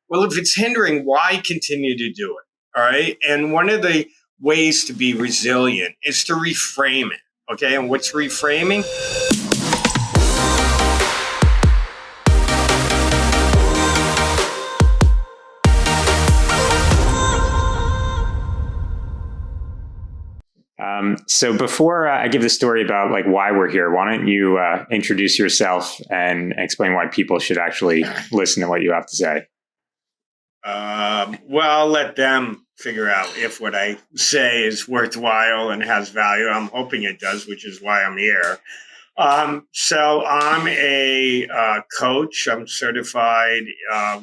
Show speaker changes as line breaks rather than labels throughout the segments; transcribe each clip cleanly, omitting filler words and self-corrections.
Well, if it's hindering, why continue to do it? All right. And one of the ways to be resilient is to reframe it. Okay. And what's reframing?
So before I give the story about like why we're here, why don't you introduce yourself and explain why people should actually listen to what you have to say?
Well, I'll let them figure out if what I say is worthwhile and has value. I'm hoping it does, which is why I'm here. So I'm a coach. I'm certified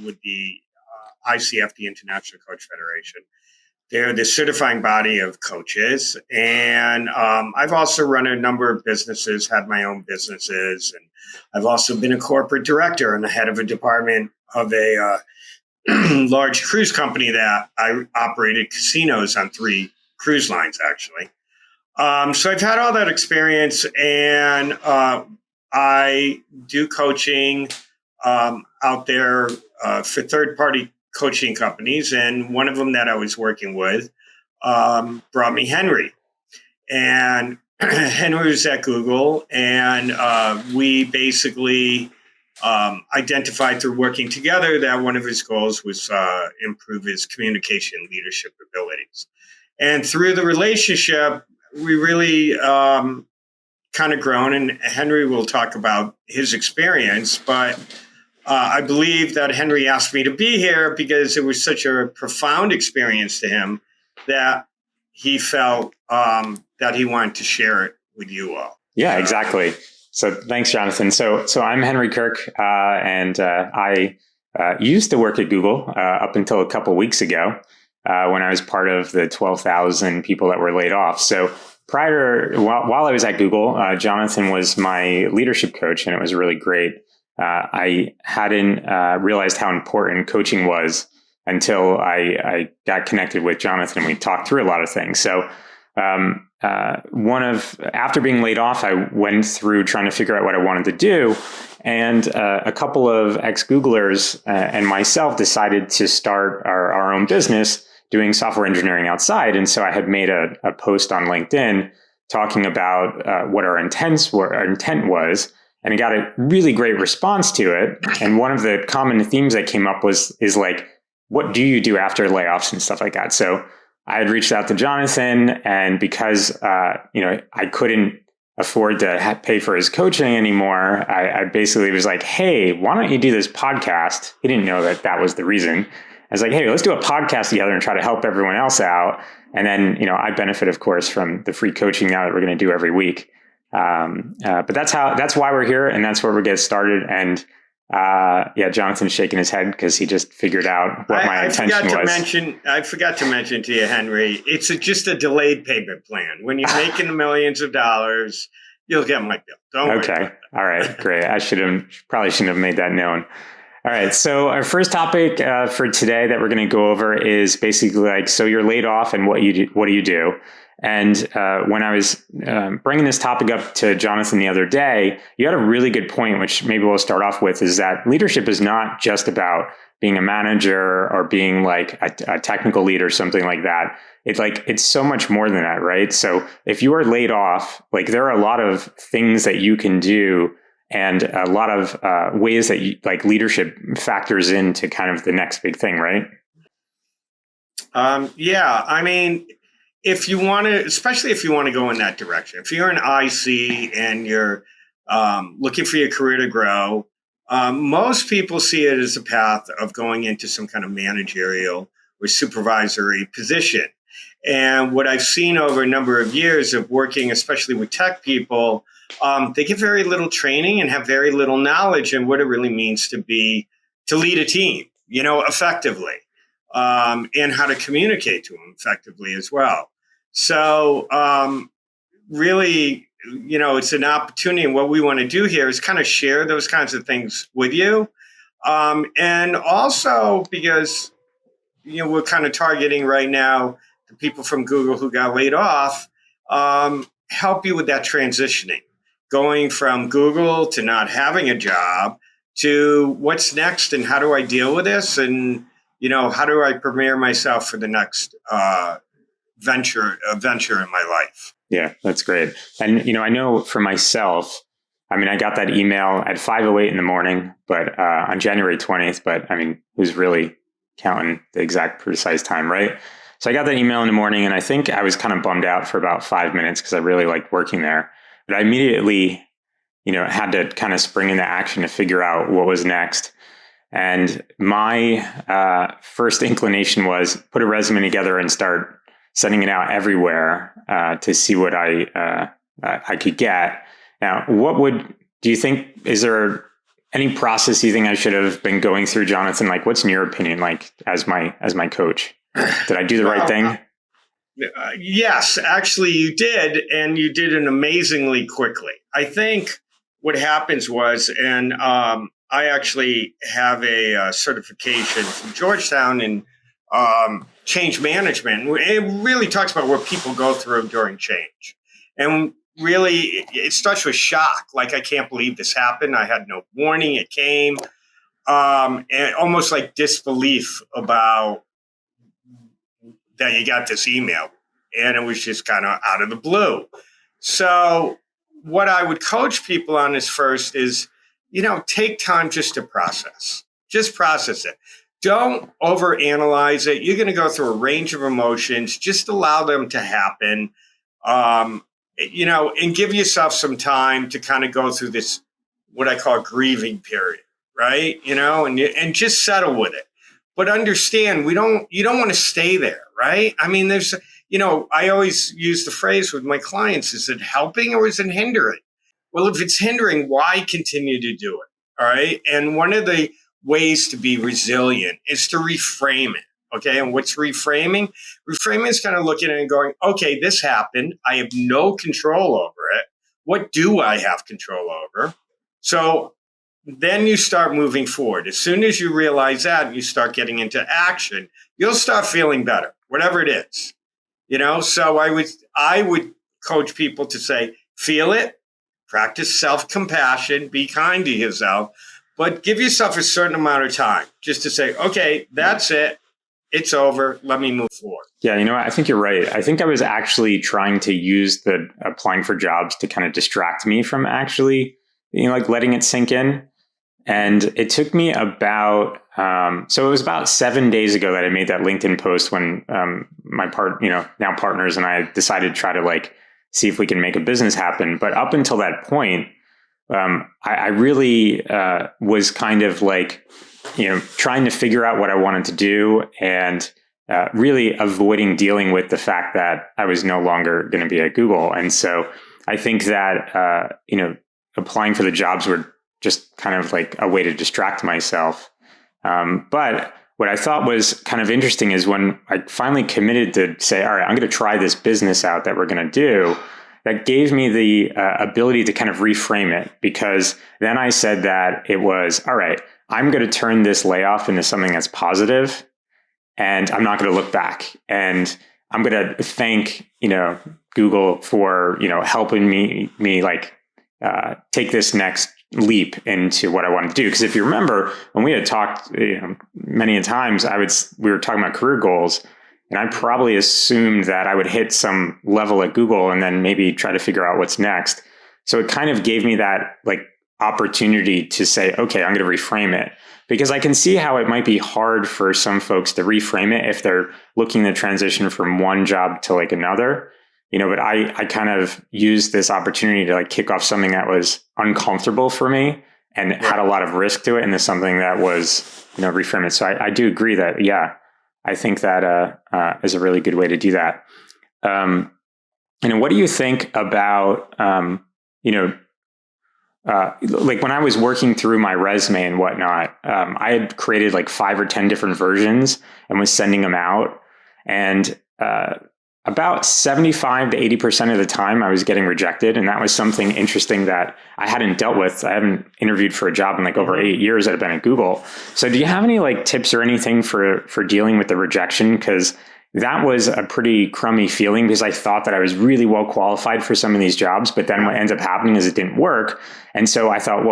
with the ICF, the International Coach Federation. They're the certifying body of coaches. And I've also run a number of businesses, had my own businesses. And I've also been a corporate director and the head of a department of a large cruise company that I operated casinos on 3 cruise lines, actually. So I've had all that experience, and I do coaching out there for third-party coaching companies, and one of them that I was working with brought me Henry. And Henry was at Google, and we basically identified through working together that one of his goals was improve his communication leadership abilities. And through the relationship, we really kind of grown, and Henry will talk about his experience, but I believe that Henry asked me to be here because it was such a profound experience to him that he felt that he wanted to share it with you all.
Yeah, exactly. So thanks, Jonathan. So I'm Henry Kirk, and I used to work at Google up until a couple weeks ago when I was part of the 12,000 people that were laid off. So while I was at Google, Jonathan was my leadership coach, and it was really great. I hadn't realized how important coaching was until I got connected with Jonathan and we talked through a lot of things. So after being laid off, I went through trying to figure out what I wanted to do. And a couple of ex-Googlers and myself decided to start our own business doing software engineering outside. And so I had made a post on LinkedIn talking about what our intent was. And I got a really great response to it. And one of the common themes that came up is like, what do you do after layoffs and stuff like that? So I had reached out to Jonathan, and because I couldn't afford to pay for his coaching anymore, I basically was like, hey, why don't you do this podcast? He didn't know that was the reason. I was like, hey, let's do a podcast together and try to help everyone else out. And then, I benefit, of course, from the free coaching now that we're going to do every week. But that's why we're here, and that's where we get started. And Jonathan's shaking his head because he just figured out what my intention was.
I forgot to mention to you, Henry, it's just a delayed payment plan. When you're making millions of dollars, you'll get my bill. Don't worry.
Okay. All right. Great. I probably shouldn't have made that known. All right. So our first topic for today that we're going to go over is basically like, so you're laid off and what do you do? And when I was bringing this topic up to Jonathan the other day, you had a really good point, which maybe we'll start off with, is that leadership is not just about being a manager or being like a technical lead or something like that. It's so much more than that, right? So if you are laid off, like there are a lot of things that you can do and a lot of ways that leadership factors into kind of the next big thing, right?
I mean, if you want to, especially if you want to go in that direction, if you're an IC and you're looking for your career to grow, most people see it as a path of going into some kind of managerial or supervisory position. And what I've seen over a number of years of working, especially with tech people, they get very little training and have very little knowledge in what it really means to lead a team, effectively, and how to communicate to them effectively as well. So really, it's an opportunity. And what we want to do here is kind of share those kinds of things with you. And also because, we're kind of targeting right now the people from Google who got laid off, help you with that transitioning, going from Google to not having a job to what's next and how do I deal with this? And how do I prepare myself for the next venture in my life?
Yeah, that's great. And, I know for myself, I got that email at 5:08 in the morning, but on January 20th, but who's really counting the exact precise time, right? So I got that email in the morning, and I think I was kind of bummed out for about 5 minutes because I really liked working there. But I immediately, had to kind of spring into action to figure out what was next. And my first inclination was put a resume together and start sending it out everywhere to see what I could get. Now, do you think, is there any process you think I should have been going through, Jonathan? Like, what's in your opinion, like as my coach? Did I do the right thing?
Yes, actually you did. And you did it amazingly quickly. I think what happens was, and I actually have a certification from Georgetown in change management. It really talks about what people go through during change. And really, it starts with shock. Like, I can't believe this happened. I had no warning. It came. And almost like disbelief about that you got this email. And it was just kind of out of the blue. So what I would coach people on is first is, take time just to process. Just process it. Don't overanalyze it. You're going to go through a range of emotions. Just allow them to happen. And give yourself some time to kind of go through this, what I call grieving period, right? And just settle with it. But understand, you don't want to stay there, right? There's, I always use the phrase with my clients, is it helping or is it hindering? Well, if it's hindering, why continue to do it? All right. And one of the ways to be resilient is to reframe it. Okay. And what's reframing? Reframing is kind of looking at it and going, okay, this happened. I have no control over it. What do I have control over? So then you start moving forward. As soon as you realize that and you start getting into action, you'll start feeling better, whatever it is. So I would coach people to say, feel it, practice self-compassion, be kind to yourself, but give yourself a certain amount of time just to say, okay, that's it. It's over. Let me move forward.
Yeah, I think you're right. I think I was actually trying to use the applying for jobs to kind of distract me from actually, like letting it sink in. And it took me about, so it was about 7 days ago that I made that LinkedIn post when my now partners and I decided to try to see if we can make a business happen. But up until that point, I really was kind of trying to figure out what I wanted to do and really avoiding dealing with the fact that I was no longer going to be at Google. And so I think that, applying for the jobs were just kind of like a way to distract myself. But what I thought was kind of interesting is when I finally committed to say, all right, I'm going to try this business out that we're going to do, that gave me the ability to kind of reframe it, because then I said that it was, all right, I'm going to turn this layoff into something that's positive, and I'm not going to look back. And I'm going to thank, Google for, helping me take this next leap into what I want to do. Because if you remember, when we had talked many a times, we were talking about career goals, and I probably assumed that I would hit some level at Google and then maybe try to figure out what's next. So it kind of gave me that opportunity to say, okay, I'm going to reframe it, because I can see how it might be hard for some folks to reframe it if they're looking to transition from one job to another. But I kind of used this opportunity to kick off something that was uncomfortable for me and had a lot of risk to it into something that was, reframe it. So I do agree that, yeah, I think that is a really good way to do that. And what do you think about, when I was working through my resume and whatnot, I had created 5 or 10 different versions and was sending them out. And about 75 to 80% of the time I was getting rejected. And that was something interesting that I hadn't dealt with. I haven't interviewed for a job in over 8 years that I've been at Google. So do you have any tips or anything for dealing with the rejection? Because that was a pretty crummy feeling, because I thought that I was really well qualified for some of these jobs, but then what ends up happening is it didn't work. And so I thought,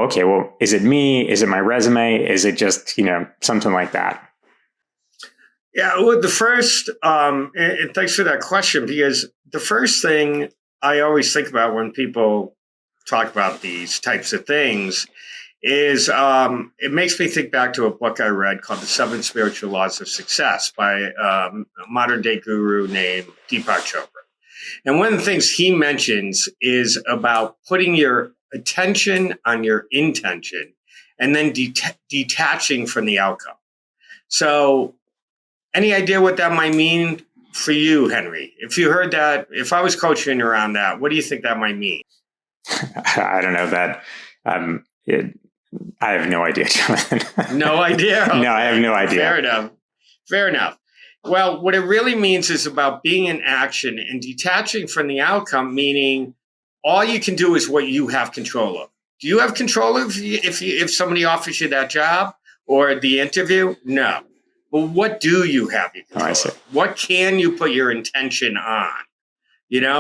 is it me? Is it my resume? Is it just, something like that?
Yeah, well, the first, and thanks for that question, because the first thing I always think about when people talk about these types of things is it makes me think back to a book I read called The Seven Spiritual Laws of Success by a modern day guru named Deepak Chopra. And one of the things he mentions is about putting your attention on your intention and then detaching from the outcome. So, any idea what that might mean for you, Henry? If you heard that, if I was coaching around that, what do you think that might mean?
I don't know that. I have no idea, Jonathan.
No idea? Okay.
No, I have no idea.
Fair enough. Fair enough. Well, what it really means is about being in action and detaching from the outcome, meaning all you can do is what you have control of. Do you have control of if somebody offers you that job or the interview? No. But what do you have your control of? What can you put your intention on?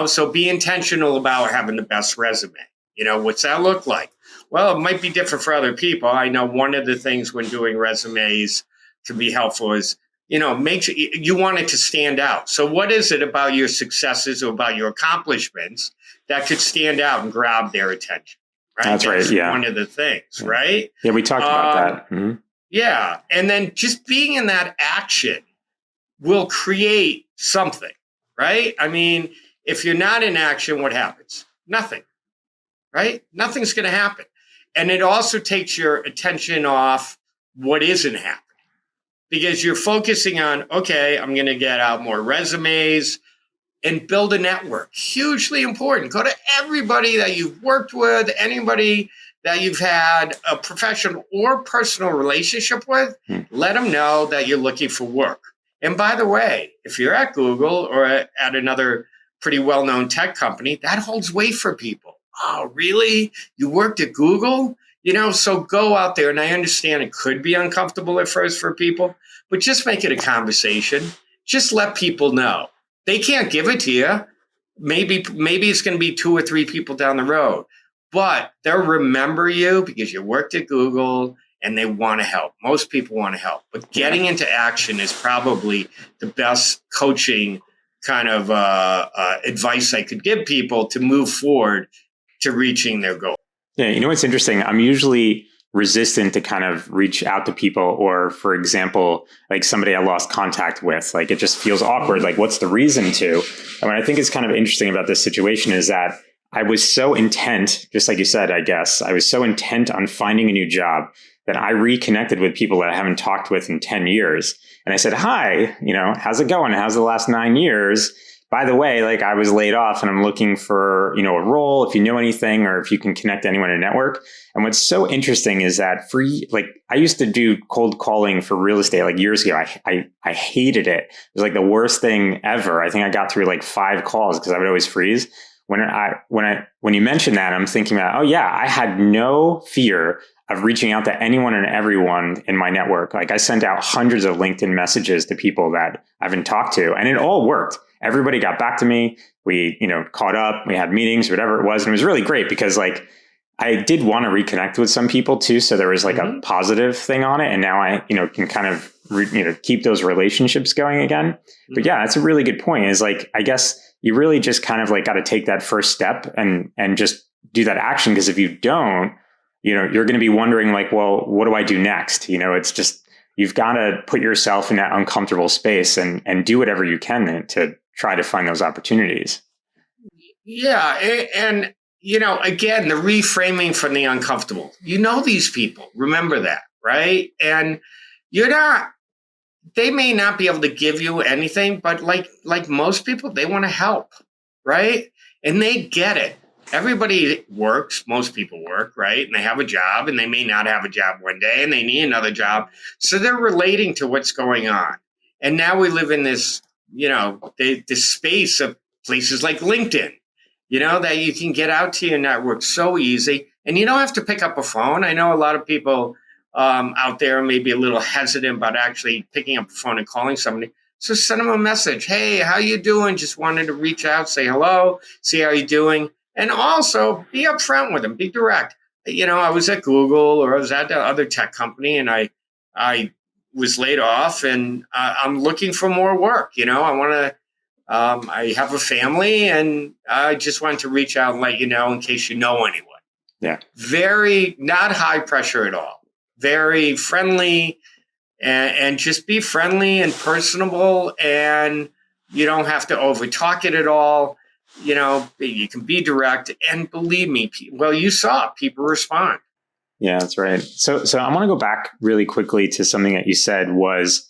So be intentional about having the best resume. What's that look like? Well, it might be different for other people. I know one of the things when doing resumes can be helpful is, make sure you want it to stand out. So what is it about your successes or about your accomplishments that could stand out and grab their attention? Right?
That's right. Yeah.
One of the things, right?
Yeah, we talked about that. Mm-hmm.
Yeah. And then just being in that action will create something, right? I mean, if you're not in action, what happens? Nothing, right? Nothing's going to happen. And it also takes your attention off what isn't happening because you're focusing on, okay, I'm going to get out more resumes and build a network. Hugely important. Go to everybody that you've worked with, anybody that you've had a professional or personal relationship with, let them know that you're looking for work. And by the way, if you're at Google or at another pretty well-known tech company, that holds weight for people. Oh, really? You worked at Google? So go out there. And I understand it could be uncomfortable at first for people, but just make it a conversation. Just let people know. They can't give it to you. Maybe it's going to be 2 or 3 people down the road, but they'll remember you because you worked at Google and they want to help. Most people want to help, but getting into action is probably the best coaching kind of advice I could give people to move forward to reaching their goal.
Yeah, what's interesting? I'm usually resistant to kind of reach out to people or, for example, like somebody I lost contact with, like it just feels awkward. Like what's the reason to? And what I think is kind of interesting about this situation is that I was so intent, just like you said, I guess, I was so intent on finding a new job that I reconnected with people that I haven't talked with in 10 years. And I said, hi, how's it going? How's the last 9 years? By the way, like I was laid off and I'm looking for, a role, if you know anything, or if you can connect anyone in a network. And what's so interesting is that I used to do cold calling for real estate like years ago. I hated it. It was like the worst thing ever. I think I got through like 5 calls because I would always freeze. When you mention that, I'm thinking about, oh yeah, I had no fear of reaching out to anyone and everyone in my network. Like I sent out hundreds of LinkedIn messages to people that I haven't talked to, and it all worked. Everybody got back to me. We, caught up, we had meetings, whatever it was. And it was really great because like I did want to reconnect with some people too. So there was like a positive thing on it. And now I, can kind of, keep those relationships going again. But yeah, that's a really good point is like, I guess you really just kind of like got to take that first step and just do that action. Because if you don't, you're going to be wondering like, well, what do I do next? It's just, you've got to put yourself in that uncomfortable space and do whatever you can to try to find those opportunities.
Yeah. And, again, the reframing from the uncomfortable, these people, remember that, right? And they may not be able to give you anything, but like most people, they want to help, right? And they get it. Everybody works, most people work, right? And they have a job and they may not have a job one day and they need another job. So they're relating to what's going on. And now we live in this, this space of places like LinkedIn, that you can get out to your network so easy. And you don't have to pick up a phone. I know a lot of people out there may be a little hesitant about actually picking up the phone and calling somebody. So send them a message. Hey, how you doing? Just wanted to reach out, say hello, see how you're doing. And also be upfront with them, be direct. I was at Google or I was at the other tech company and I was laid off, and I'm looking for more work. I want to. I have a family, and I just wanted to reach out and let you know in case you know anyone.
Yeah.
Very not high pressure at all. Very friendly, and just be friendly and personable, and you don't have to over talk it at all. You can be direct, and believe me, well, you saw people respond.
Yeah, that's right. So I want to go back really quickly to something that you said was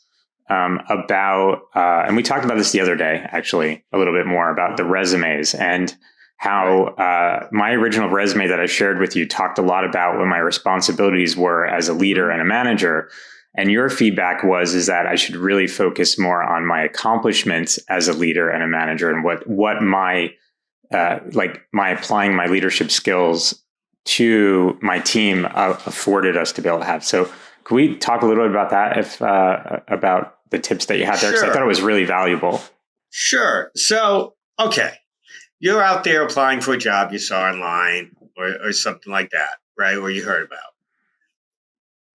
about, and we talked about this the other day, actually, a little bit more about the resumes and how my original resume that I shared with you talked a lot about what my responsibilities were as a leader and a manager. And your feedback is that I should really focus more on my accomplishments as a leader and a manager, and what my my applying my leadership skills to my team afforded us to be able to have. So can we talk a little bit about that, about the tips that you had there? Because I thought it was really valuable.
Sure. So, okay. You're out there applying for a job you saw online or something like that, right? Or you heard about.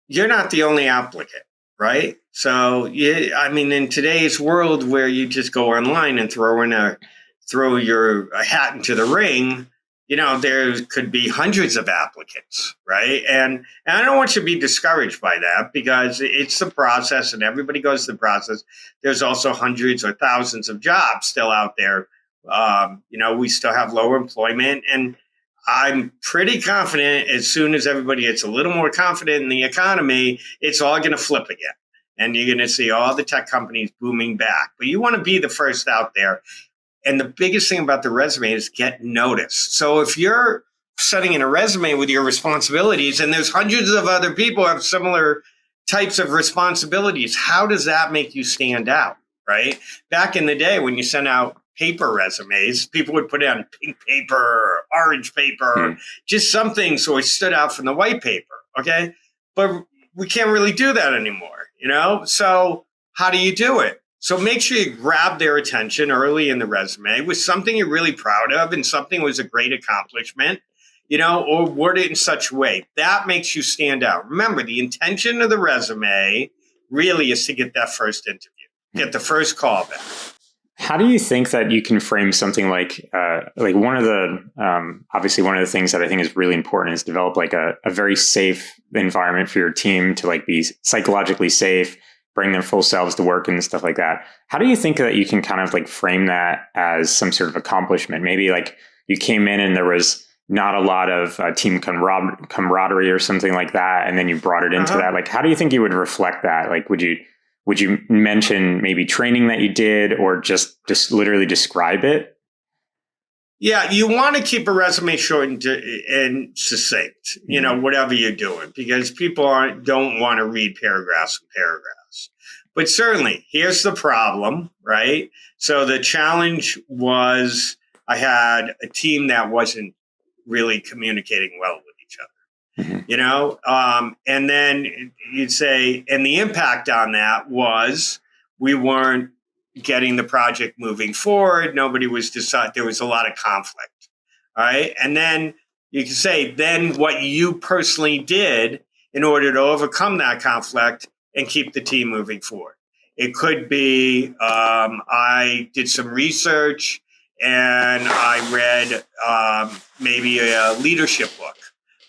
You're not the only applicant, right? So, in today's world where you just go online and throw your hat into the ring, there could be hundreds of applicants, right? And I don't want you to be discouraged by that, because it's the process and everybody goes through the process. There's also hundreds or thousands of jobs still out there. We still have lower employment, and I'm pretty confident as soon as everybody gets a little more confident in the economy, it's all going to flip again. And you're going to see all the tech companies booming back. But you want to be the first out there. And the biggest thing about the resume is get noticed. So if you're setting in a resume with your responsibilities and there's hundreds of other people who have similar types of responsibilities, how does that make you stand out, right? Back in the day when you sent out paper resumes, people would put it on pink paper or orange paper, just something so it stood out from the white paper, okay? But we can't really do that anymore, So how do you do it? So make sure you grab their attention early in the resume with something you're really proud of and something was a great accomplishment, or word it in such a way that makes you stand out. Remember, the intention of the resume really is to get that first interview, get the first call back.
How do you think that you can frame something like one of the, obviously one of the things that I think is really important is develop like a very safe environment for your team to be psychologically safe, bring their full selves to work and stuff like that. How do you think that you can kind of frame that as some sort of accomplishment? Maybe you came in and there was not a lot of team camaraderie or something like that, and then you brought it into that. How do you think you would reflect that? Would you mention maybe training that you did, or just literally describe it?
Yeah, you want to keep a resume short and succinct, whatever you're doing, because people don't want to read paragraphs and paragraphs. But certainly, here's the problem, right? So the challenge was I had a team that wasn't really communicating well with each other, and then you'd say, and the impact on that was we weren't getting the project moving forward. Nobody was deciding. There was a lot of conflict. All right. And then you can say, then what you personally did in order to overcome that conflict and keep the team moving forward. It could be I did some research and I read maybe a leadership book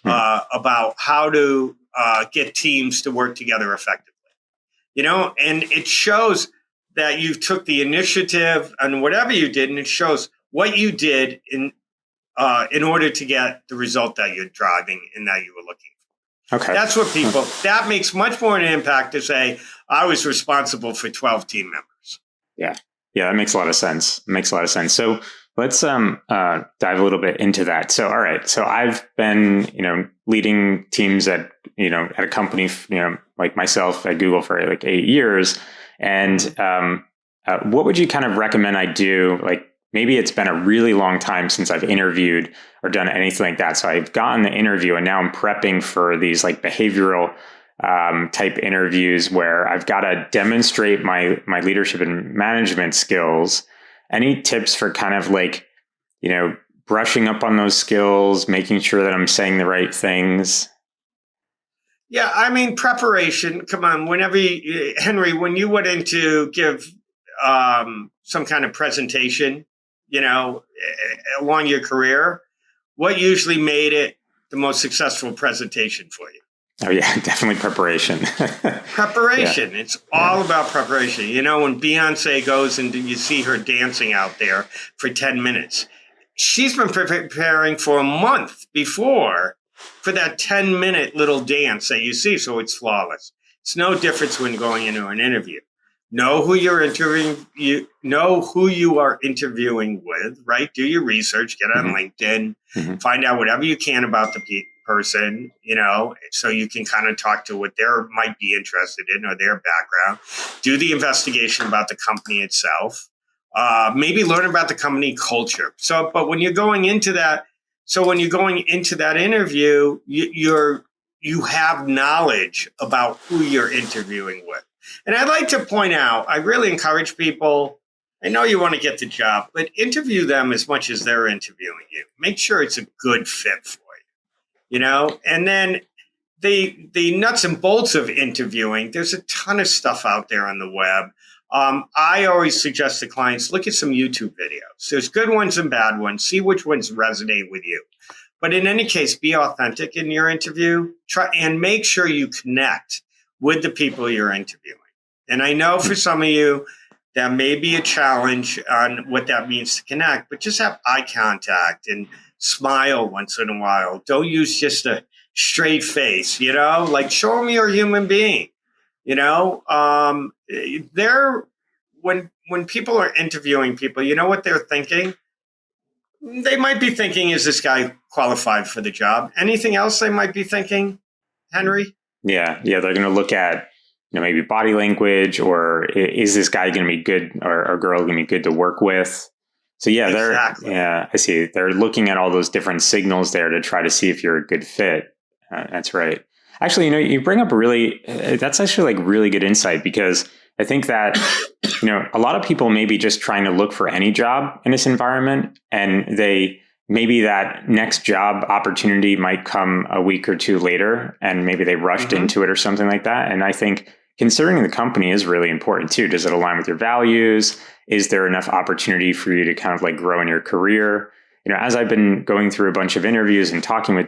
about how to get teams to work together effectively. And it shows that you took the initiative and whatever you did, and it shows what you did in order to get the result that you're driving and that you were looking for.
Okay.
That's what that makes much more an impact to say, I was responsible for 12 team members.
Yeah. Yeah, that makes a lot of sense. So let's dive a little bit into that. So, all right. So I've been, leading teams at a company, like myself at Google for 8 years. And what would you kind of recommend I do? Maybe it's been a really long time since I've interviewed or done anything like that. So I've gotten the interview and now I'm prepping for these behavioral type interviews where I've got to demonstrate my leadership and management skills. Any tips for kind of brushing up on those skills, making sure that I'm saying the right things?
Yeah, I mean, preparation. Come on, Henry, when you went in to give some kind of presentation, along your career, what usually made it the most successful presentation for you?
Oh yeah, definitely preparation.
Preparation.
Yeah.
It's
Yeah.
all about preparation. When Beyonce goes and you see her dancing out there for 10 minutes, she's been preparing for a month before for that 10-minute little dance that you see. So it's flawless. It's no difference when going into an interview. Know who you're interviewing. You know who you are interviewing with, right? Do your research. Get on
Hmm.
LinkedIn.
Hmm.
Find out whatever you can about the person, so you can kind of talk to what they might be interested in or their background. Do the investigation about the company itself. Maybe learn about the company culture. But when you're going into that, interview, you have knowledge about who you're interviewing with. And I'd like to point out, I really encourage people. I know you want to get the job, but interview them as much as they're interviewing you. Make sure it's a good fit for and then the nuts and bolts of interviewing. There's a ton of stuff out there on the web. I always suggest to clients, look at some YouTube videos. There's good ones and bad ones. See which ones resonate with you. But in any case, be authentic in your interview. Try and make sure you connect with the people you're interviewing. And I know for some of you, that may be a challenge on what that means to connect, but just have eye contact and smile once in a while. Don't use just a straight face, like show them you're a human being. They're when people are interviewing people, you know what they're thinking? They might be thinking, is this guy qualified for the job? Anything else they might be thinking, Henry?
Yeah. They're going to look at maybe body language, or is this guy going to be good, or girl going to be good to work with? So yeah,
Exactly.
I see. They're looking at all those different signals there to try to see if you're a good fit. That's right. Actually, you bring up that's actually like really good insight, because I think that, a lot of people may be just trying to look for any job in this environment, and maybe that next job opportunity might come a week or two later, and maybe they rushed into it or something like that. And I think considering the company is really important too. Does it align with your values? Is there enough opportunity for you to kind of like grow in your career? As I've been going through a bunch of interviews and talking with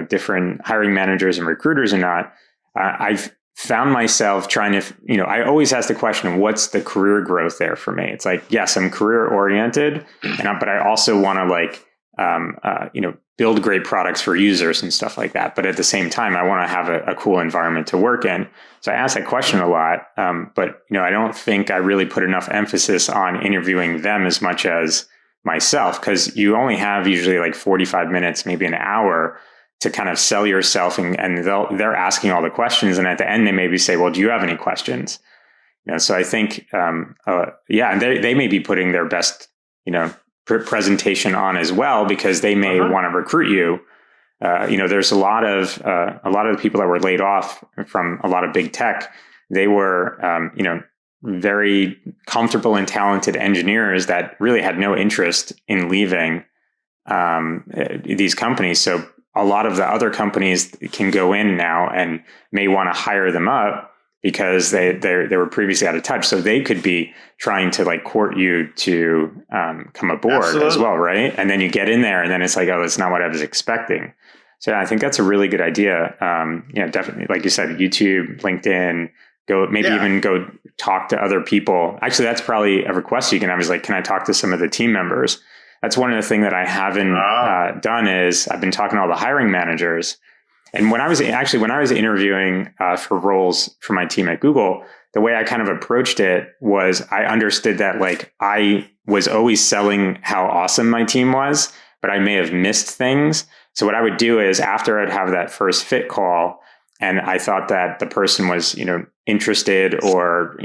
different hiring managers and recruiters and not, I've found myself trying to, I always ask the question, what's the career growth there for me? It's like, yes, I'm career oriented, but I also want to build great products for users and stuff like that. But at the same time, I want to have a cool environment to work in. So I ask that question a lot. But I don't think I really put enough emphasis on interviewing them as much as myself, because you only have usually like 45 minutes, maybe an hour, to kind of sell yourself, and they're asking all the questions. And at the end, they maybe say, well, do you have any questions? So I think, and they may be putting their best, presentation on as well, because they may want to recruit you. There's a lot of the people that were laid off from a lot of big tech. They were, very comfortable and talented engineers that really had no interest in leaving these companies. So a lot of the other companies can go in now and may want to hire them up because they were previously out of touch. So they could be trying to like court you to come aboard. Absolutely. As well, right? And then you get in there and then it's like, oh, that's not what I was expecting. So yeah, I think that's a really good idea. Definitely, like you said, YouTube, LinkedIn, even go talk to other people. Actually, that's probably a request you can have, is like, can I talk to some of the team members? That's one of the things that I haven't done, is I've been talking to all the hiring managers. And when I was interviewing for roles for my team at Google, the way I kind of approached it was I understood that like I was always selling how awesome my team was, but I may have missed things. So what I would do is, after I'd have that first fit call, and I thought that the person was, interested or,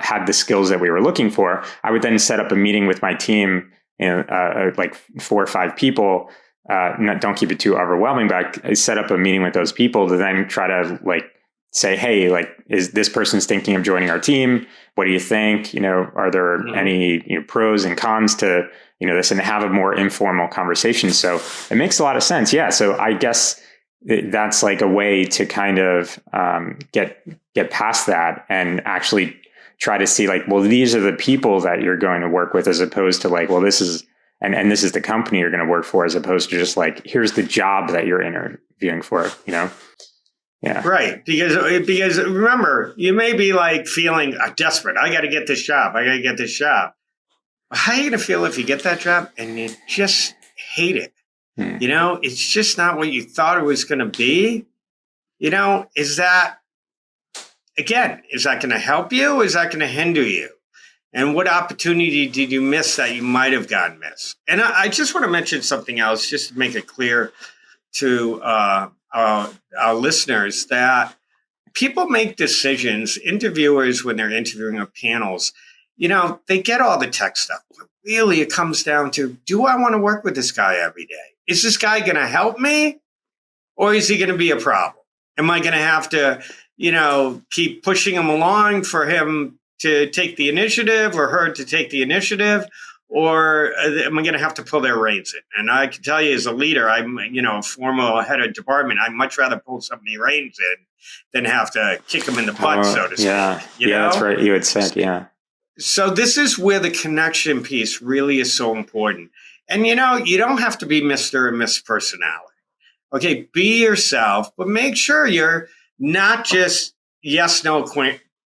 had the skills that we were looking for, I would then set up a meeting with my team, like 4 or 5 people. Don't keep it too overwhelming, but I set up a meeting with those people to then try to like say, hey, like, is this person's thinking of joining our team? What do you think? Are there any pros and cons to this, and have a more informal conversation. So it makes a lot of sense. Yeah. So I guess that's like a way to kind of get past that and actually try to see like, well, these are the people that you're going to work with, as opposed to like, well, this is and this is the company you're going to work for, as opposed to just like, here's the job that you're interviewing for, Yeah.
Right. Because remember, you may be like feeling desperate. I got to get this job. I got to get this job. How are you going to feel if you get that job and you just hate it? It's just not what you thought it was going to be. Is that going to help you? Is that going to hinder you? And what opportunity did you miss that you might have gotten missed? And I just want to mention something else, just to make it clear to our listeners, that people make decisions, interviewers, when they're interviewing on panels, they get all the tech stuff. But really, it comes down to, do I want to work with this guy every day? Is this guy going to help me? Or is he going to be a problem? Am I going to have to, keep pushing him along for him to take the initiative, or her to take the initiative? Or am I going to have to pull their reins in? And I can tell you, as a leader, I'm, a former head of department, I'd much rather pull somebody reins in than have to kick them in the butt, so to speak.
Yeah, that's right. You had said, yeah.
So this is where the connection piece really is so important. And, you don't have to be Mr. and Miss Personality. Okay, be yourself, but make sure you're not just yes, no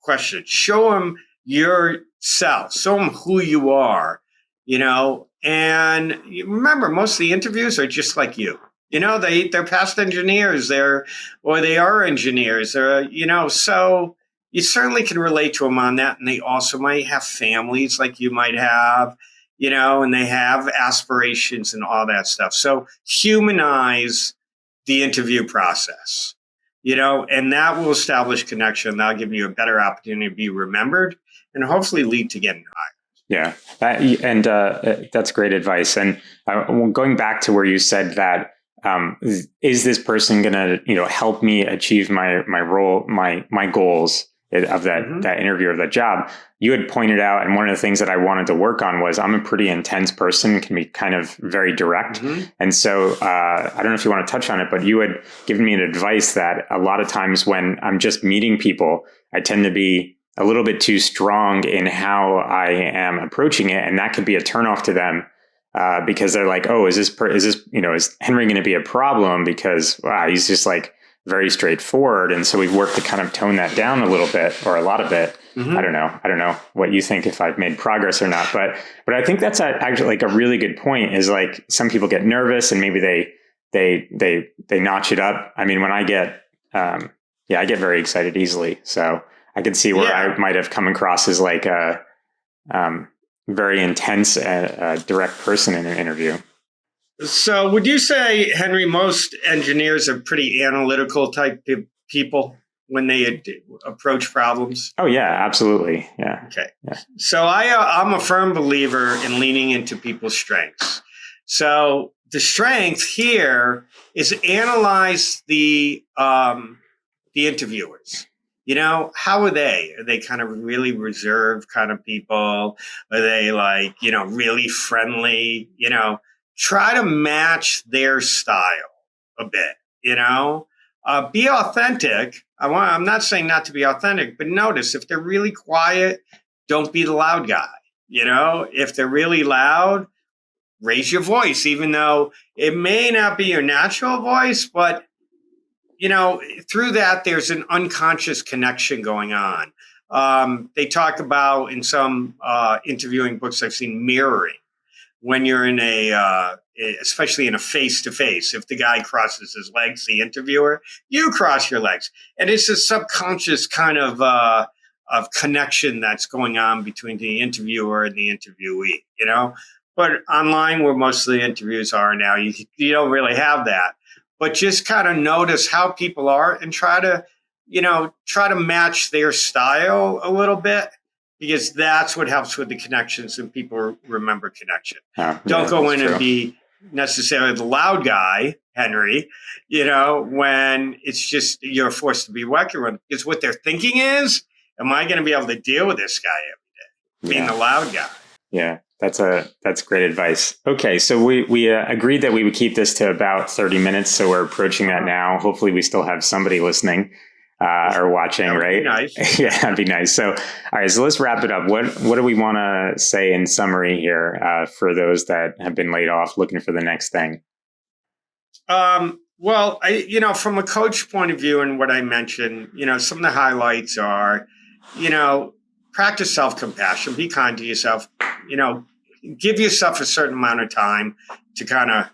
questions. Show them yourself. Show them who you are, And remember, most of the interviews are just like you. They're past engineers, they are engineers, so you certainly can relate to them on that. And they also might have families like you might have, and they have aspirations and all that stuff. So humanize the interview process, and that will establish connection. That'll give you a better opportunity to be remembered and hopefully lead to getting hired.
Yeah. That's great advice. And going back to where you said that, is this person going to, help me achieve my role, my goals of that interview or that job? You had pointed out, and one of the things that I wanted to work on was, I'm a pretty intense person, can be kind of very direct. And so I don't know if you want to touch on it, but you had given me an advice that a lot of times when I'm just meeting people, I tend to be a little bit too strong in how I am approaching it. And that could be a turnoff to them because they're like, oh, is Henry going to be a problem? Because wow, he's just like very straightforward. And so we've worked to kind of tone that down a little bit, or a lot of it. I don't know what you think, if I've made progress or not, but I think that's actually like a really good point, is like, some people get nervous and maybe they notch it up. I mean, when I get, I get very excited easily. So I could see where I might have come across as like a very intense, direct person in an interview.
So would you say, Henry, most engineers are pretty analytical type people when they approach problems?
Oh, yeah, absolutely. Yeah.
Okay.
Yeah.
So I'm a firm believer in leaning into people's strengths. So the strength here is analyze the interviewers. How are they? Are they kind of really reserved kind of people? Are they like, really friendly? Try to match their style a bit, be authentic. I'm not saying not to be authentic, but notice if they're really quiet, don't be the loud guy. If they're really loud, raise your voice, even though it may not be your natural voice, but through that, there's an unconscious connection going on. They talk about, in some interviewing books I've seen, mirroring. When you're in especially in a face-to-face, if the guy crosses his legs, the interviewer, you cross your legs. And it's a subconscious kind of connection that's going on between the interviewer and the interviewee, But online, where most of the interviews are now, you don't really have that. But just kind of notice how people are and try to match their style a little bit, because that's what helps with the connections, and people remember connection. Don't go in and be necessarily the loud guy, Henry, when it's just you're forced to be working with them. Because what they're thinking is, am I going to be able to deal with this guy every day? Being the loud guy.
Yeah. That's great advice. Okay, so we agreed that we would keep this to about 30 minutes. So we're approaching that now. Hopefully, we still have somebody listening or watching,
that would
right?
Be nice.
Yeah, that'd be nice. So, all right, so let's wrap it up. What do we want to say in summary here for those that have been laid off, looking for the next thing?
Well, from a coach point of view, and what I mentioned, some of the highlights are, practice self-compassion, be kind to yourself, give yourself a certain amount of time to kind of,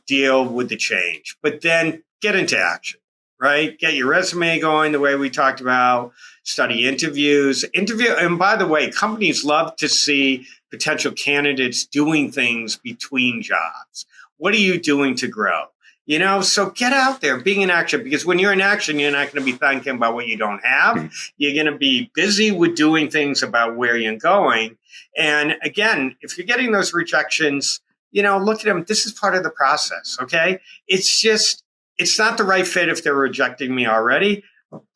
deal with the change, but then get into action, right? Get your resume going the way we talked about, study interviews. And by the way, companies love to see potential candidates doing things between jobs. What are you doing to grow? So get out there, being in action, because when you're in action, you're not going to be thinking about what you don't have. You're going to be busy with doing things about where you're going. And again, if you're getting those rejections, look at them. This is part of the process. Okay. It's not the right fit if they're rejecting me already.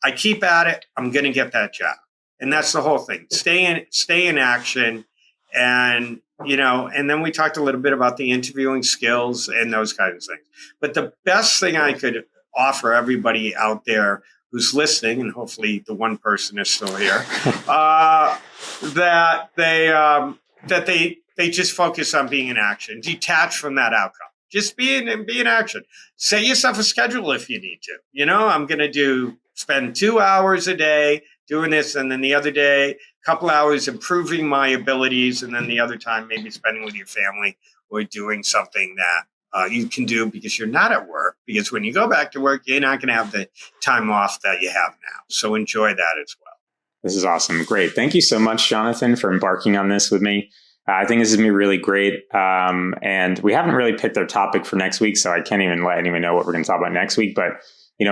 I keep at it. I'm going to get that job. And that's the whole thing. Stay in action. And, and then we talked a little bit about the interviewing skills and those kinds of things. But the best thing I could offer everybody out there who's listening, and hopefully the one person is still here, that they just focus on being in action, detach from that outcome. Just be in action. Set yourself a schedule if you need to. I'm going to spend 2 hours a day doing this, and then the other day, a couple hours improving my abilities, and then the other time maybe spending with your family or doing something that you can do because you're not at work. Because when you go back to work, you're not going to have the time off that you have now. So enjoy that as well.
This is awesome. Great. Thank you so much, Jonathan, for embarking on this with me. I think this is going to be really great. And we haven't really picked our topic for next week, so I can't even let anyone know what we're going to talk about next week. But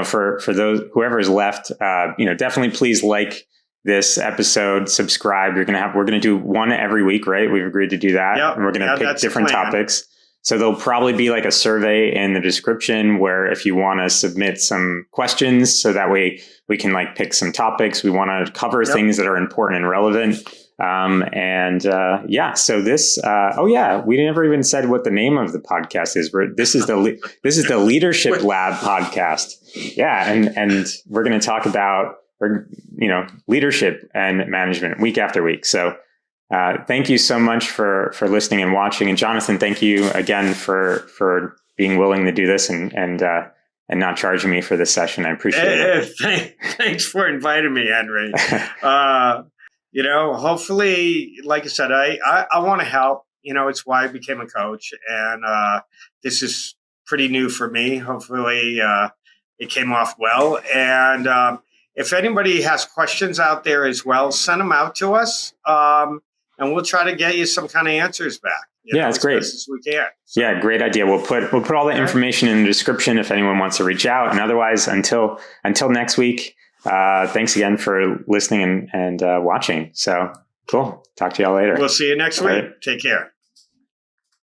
for those whoever is left, definitely please like this episode, subscribe. We're going to do one every week, right? We've agreed to do that.
Yep.
And we're going to pick different topics. So there'll probably be like a survey in the description where if you want to submit some questions, so that way we can like pick some topics. We want to cover things that are important and relevant. So this, we never even said what the name of the podcast is. This is the Leadership Lab podcast. Yeah. And we're going to talk about, leadership and management week after week. So, thank you so much for listening and watching. And Jonathan, thank you again for being willing to do this and not charging me for this session. I appreciate it.
Thanks for inviting me, Henry. Hopefully, like I said, I want to help. It's why I became a coach. And this is pretty new for me. Hopefully, it came off well. And if anybody has questions out there as well, send them out to us. And we'll try to get you some kind of answers back.
That's great.
As we can. So.
Yeah, great idea. We'll put all the information in the description if anyone wants to reach out. And otherwise, until next week, thanks again for listening and watching. So cool. Talk to y'all later.
We'll see you next week. Take care.